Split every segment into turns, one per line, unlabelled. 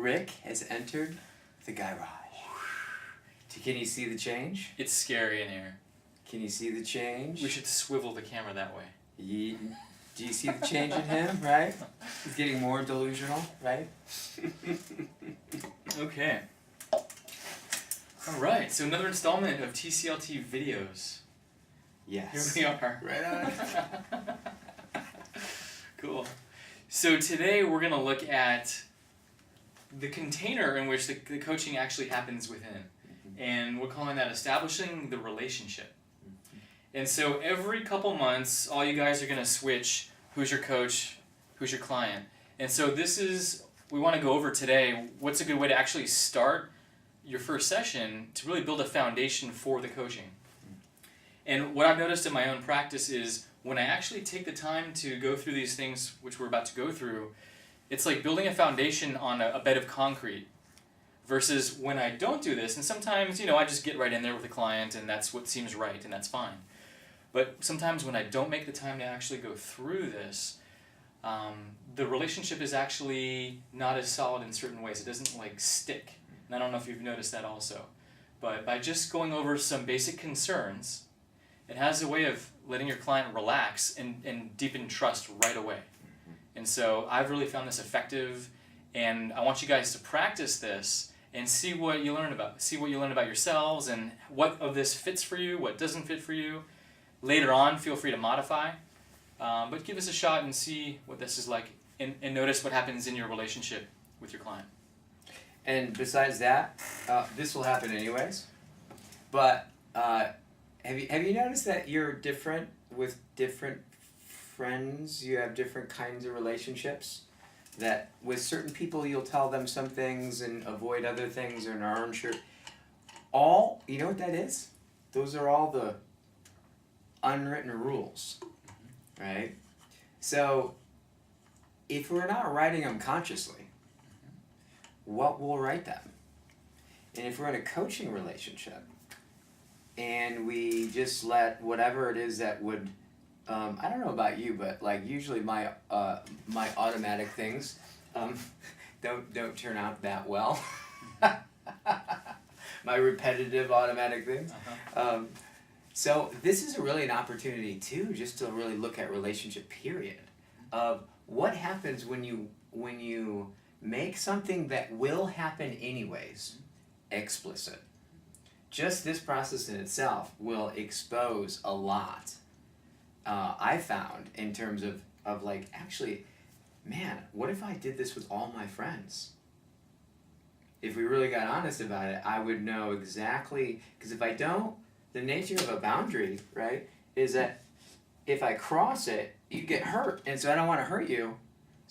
Rick has entered the garage. Can you see the change?
It's scary in here.
Can you see the change?
We should swivel the camera that way.
Do you see the change in him, right? He's getting more delusional, right?
Okay. Alright, so another installment of TCLT videos.
Yes.
Here we are.
Right on.
Cool. So today we're going to look at the container in which the coaching actually happens within. And we're calling that establishing the relationship. And so every couple months, all you guys are going to switch who's your coach, who's your client. And so we want to go over today what's a good way to actually start your first session to really build a foundation for the coaching. And what I've noticed in my own practice is when I actually take the time to go through these things, which we're about to go through, it's like building a foundation on a bed of concrete. Versus when I don't do this, and sometimes, I just get right in there with the client and that's what seems right and that's fine. But sometimes when I don't make the time to actually go through this, the relationship is actually not as solid in certain ways. It doesn't stick. And I don't know if you've noticed that also. But by just going over some basic concerns, it has a way of letting your client relax and deepen trust right away. And so I've really found this effective, and I want you guys to practice this and see what you learn about. See what you learn about yourselves and what of this fits for you, what doesn't fit for you. Later on, feel free to modify. But give us a shot and see what this is like and notice what happens in your relationship with your client.
And besides that, this will happen anyways. But have you noticed that you're different with different friends? You have different kinds of relationships? That with certain people you'll tell them some things and avoid other things or aren't sure. You know what that is? Those are all the unwritten rules, right? So if we're not writing them consciously, what will write them? And if we're in a coaching relationship and we just let whatever it is that would I don't know about you, but usually my automatic things don't turn out that well. My repetitive automatic things. So this is really an opportunity too, just to really look at relationship period of what happens when you make something that will happen anyways explicit. Just this process in itself will expose a lot. I found in terms of actually, man, what if I did this with all my friends? If we really got honest about it, I would know exactly, because if I don't, the nature of a boundary, right, is that if I cross it, you get hurt, and so I don't want to hurt you,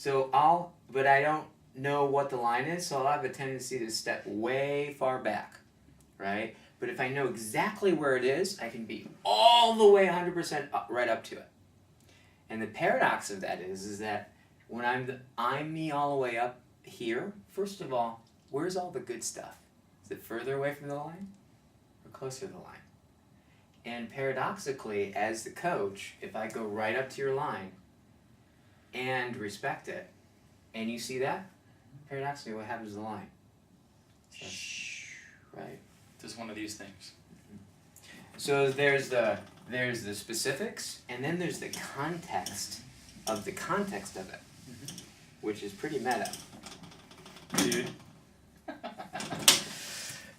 but I don't know what the line is, so I'll have a tendency to step way far back, right? But if I know exactly where it is, I can be all the way 100% right up to it. And the paradox of that is that when I'm me all the way up here, first of all, where's all the good stuff? Is it further away from the line or closer to the line? And paradoxically, as the coach, if I go right up to your line and respect it, and you see that, paradoxically, what happens to the line? So, right?
Just one of these things.
So there's the specifics, and then there's the context of it, which is pretty meta.
Dude.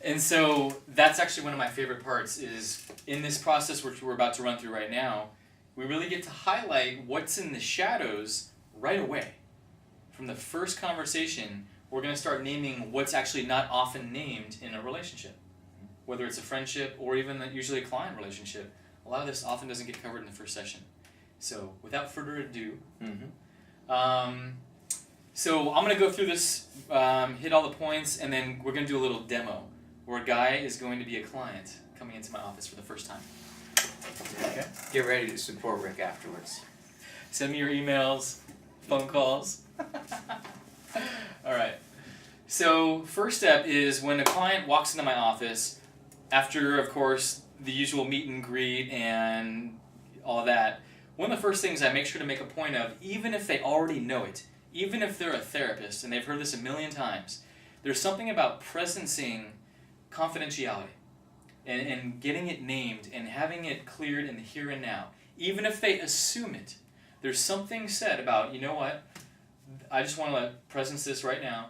And so that's actually one of my favorite parts is in this process which we're about to run through right now, we really get to highlight what's in the shadows right away. From the first conversation, we're going to start naming what's actually not often named in a relationship. Whether it's a friendship or even usually a client relationship, a lot of this often doesn't get covered in the first session. So without further ado, so I'm going to go through this, hit all the points, and then we're going to do a little demo where a guy is going to be a client coming into my office for the first time. Okay?
Get ready to support Rick afterwards.
Send me your emails, phone calls. All right. So first step is when a client walks into my office, after, of course, the usual meet and greet and all of that, one of the first things I make sure to make a point of, even if they already know it, even if they're a therapist and they've heard this a million times, there's something about presencing confidentiality and getting it named and having it cleared in the here and now. Even if they assume it, there's something said about, you know what, I just want to presence this right now.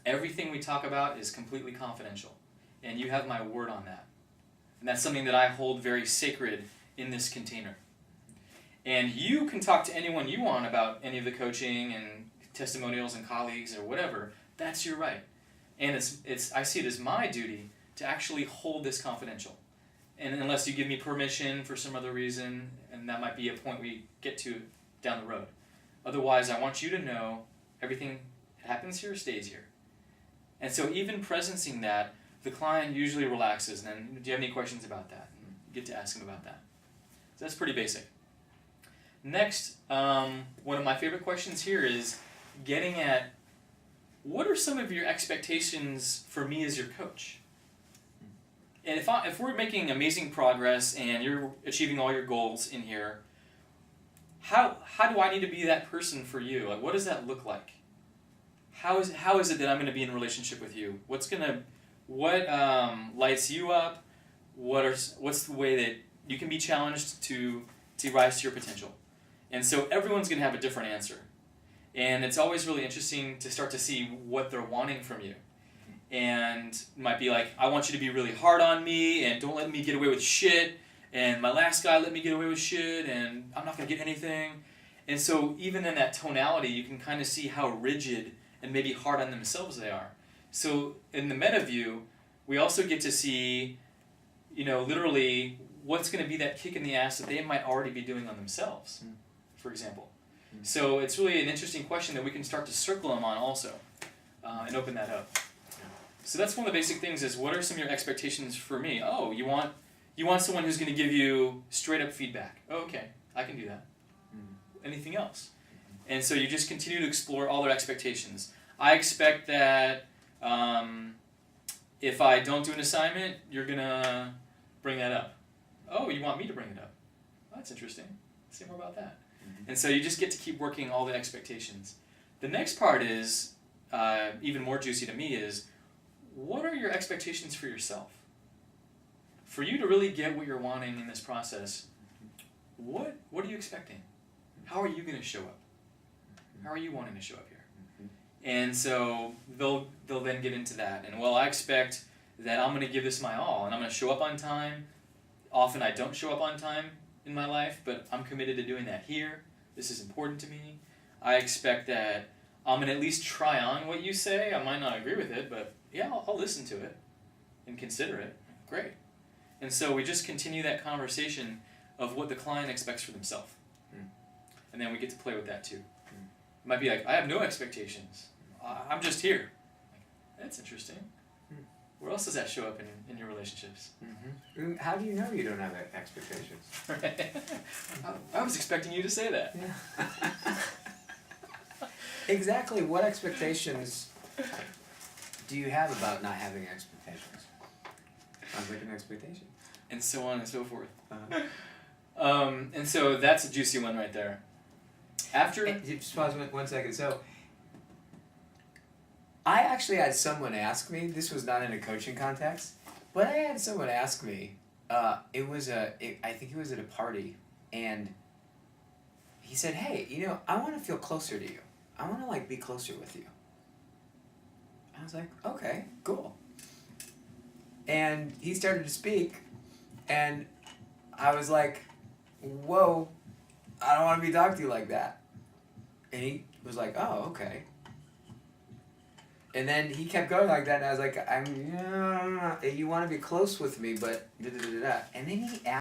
Everything we talk about is completely confidential, and you have my word on that. And that's something that I hold very sacred in this container. And you can talk to anyone you want about any of the coaching and testimonials and colleagues or whatever. That's your right. And I see it as my duty to actually hold this confidential. And unless you give me permission for some other reason, and that might be a point we get to down the road. Otherwise, I want you to know everything that happens here stays here. And so even presencing that, the client usually relaxes. And then, do you have any questions about that? And you get to ask them about that. So that's pretty basic. Next, one of my favorite questions here is getting at, what are some of your expectations for me as your coach? And if we're making amazing progress and you're achieving all your goals in here, how do I need to be that person for you? Like, what does that look like? How is it that I'm going to be in a relationship with you? What lights you up? What's the way that you can be challenged to rise to your potential? And so everyone's going to have a different answer. And it's always really interesting to start to see what they're wanting from you. And it might be like, I want you to be really hard on me and don't let me get away with shit. And my last guy let me get away with shit and I'm not going to get anything. And so even in that tonality, you can kind of see how rigid and maybe hard on themselves they are. So in the meta view, we also get to see, literally what's going to be that kick in the ass that they might already be doing on themselves, for example. So it's really an interesting question that we can start to circle them on also and open that up. So that's one of the basic things is, what are some of your expectations for me? Oh, you want someone who's going to give you straight up feedback. Oh, okay, I can do that. Anything else? And so you just continue to explore all their expectations. I expect that if I don't do an assignment, you're going to bring that up. Oh, you want me to bring it up? Well, that's interesting. Say more about that. And so you just get to keep working all the expectations. The next part is, even more juicy to me, is what are your expectations for yourself? For you to really get what you're wanting in this process, what are you expecting? How are you going to show up? How are you wanting to show up here? And so they'll then get into that. And well, I expect that I'm going to give this my all, and I'm going to show up on time. Often I don't show up on time in my life, but I'm committed to doing that here. This is important to me. I expect that I'm going to at least try on what you say. I might not agree with it, but yeah, I'll listen to it and consider it. Great. And so we just continue that conversation of what the client expects for themselves. And then we get to play with that too. It might be like, I have no expectations. I'm just here. That's interesting. Where else does that show up in your relationships?
How do you know you don't have expectations?
I was expecting you to say that.
Yeah. Exactly. What expectations do you have about not having expectations? Sounds like an expectation.
And so on and so forth.
Uh-huh.
And so that's a juicy one right there. After...
Just pause 1 second. So, I actually had someone ask me, this was not in a coaching context, but I had someone ask me, I think it was at a party, and he said, hey, I want to feel closer to you. I want to, be closer with you. I was like, okay, cool. And he started to speak, and I was like, whoa, I don't want to be talking to you like that. And he was like, oh, okay. And then he kept going like that, and I was like, you want to be close with me, but da-da-da-da-da. And then he asked